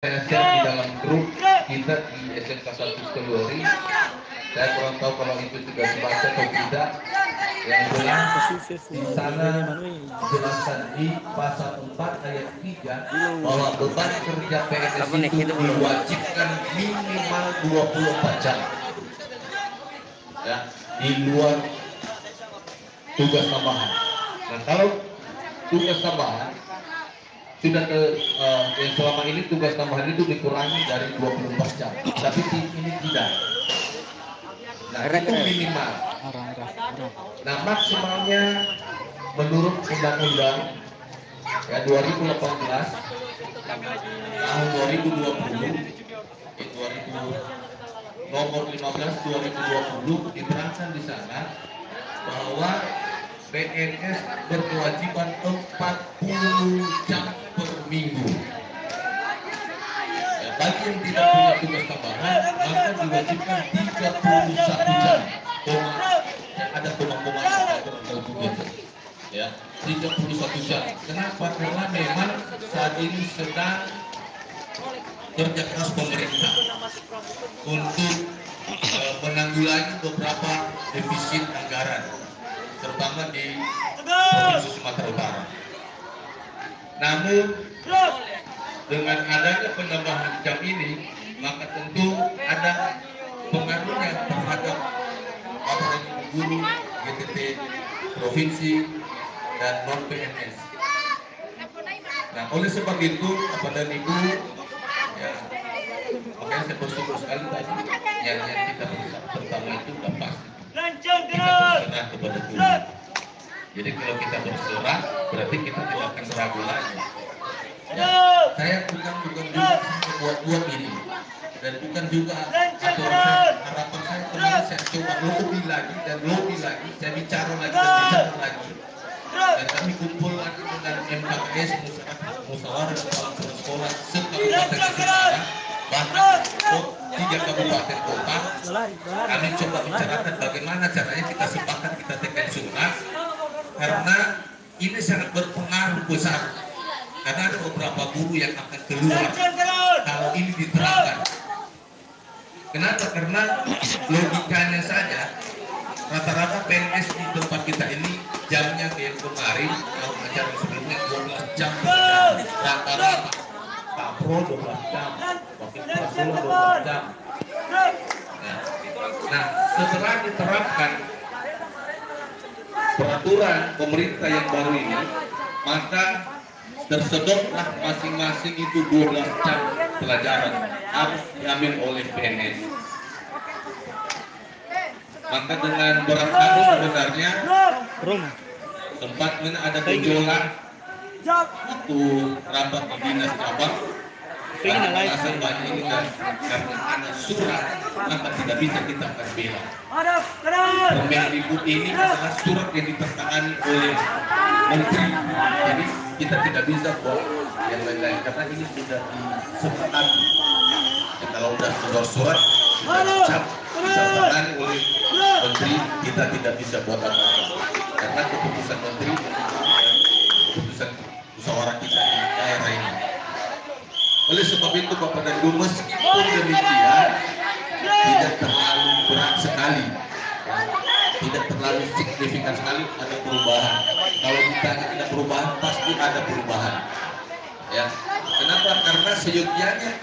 Saya share di dalam grup kita di SMK 1 Kendori. Saya kurang tahu kalau itu sudah dibaca atau tidak. Yang jelas di sana dijelaskan di pasal 4 ayat 3 bahwa beban kerja PNS itu diwajibkan minimal 24 jam. Ya, di luar tugas tambahan. Nah, kalau tugas tambahan sudah yang selama ini tugas tambahan itu dikurangi dari 24 jam, tapi ini tidak. Nah, itu minimal. Nah, maksimalnya menurut undang-undang ya 2018 tahun 2020 nomor 15 2020 diterangkan di sana bahwa PNS berkewajiban 40 jam per minggu. Ya, bagi yang tidak punya tugas tambahan, maka diwajibkan 31 jam. Ada koma-koma ya, 31 jam. Kenapa? Karena memang saat ini sedang kerja keras pemerintah untuk menanggulangi beberapa defisit anggaran, terutama di Provinsi Sumatera Utara. Namun dengan adanya penambahan jam ini, maka tentu ada pengaruhnya terhadap para guru, GTT, provinsi, dan non PNS. Nah, oleh sebab itu, Bapak dan Ibu, ya, makanya saya bersyukur sekali tadi yang kita pertama itu sudah pasti kita berserah kepada Tuhan. Jadi kalau kita berserah, berarti kita tidak akan ragu lagi. Ya, saya bukan juga buat ini, dan bukan juga harapan saya kemarin saya coba lobby lagi, saya bicara lagi, dan kami kumpul lagi dengan MKS, Musyawarah Kepala Sekolah se-Kabupaten Semarang, bahkan 3 kabupaten kota. Kami coba bicarakan bagaimana caranya kita sepakat, kita tekan surat, karena ini sangat berpengaruh besar. Karena ada beberapa guru yang akan keluar kalau ini diterapkan. Kenapa? Karena logikanya saja rata-rata PNS di tempat kita ini jamnya kayak kemarin kalau acara sebelumnya 12 jam rata-rata. Pak Pro 12 jam, Wakil Presiden 12 jam. Nah, setelah diterapkan peraturan pemerintah yang baru ini, maka tersedotlah masing-masing itu 12 jam pelajaran harus diambil oleh PNS. Maka dengan berat hati sebenarnya sempat ada gejolak itu rapat di dinas cabang, karena alasan banyak ini kan karena ada surat, maka tidak bisa kita akan bela. Permendikbud ini adalah surat yang ditandatangani oleh menteri, jadi kita tidak bisa buat yang lain-lain karena ini sudah disepakati. Ya, kalau sudah surat ditandatangani oleh menteri, kita tidak bisa buat apa-apa karena keputusan menteri, keputusan musyawarah kita di daerah ini. Oleh sebab itu Bapak dan Ibu, meskipun demikian tidak terlalu berat sekali, tidak terlalu signifikan sekali ada perubahan. Kalau ditanya ada perubahan, pasti ada perubahan. Ya, kenapa? Karena seyogianya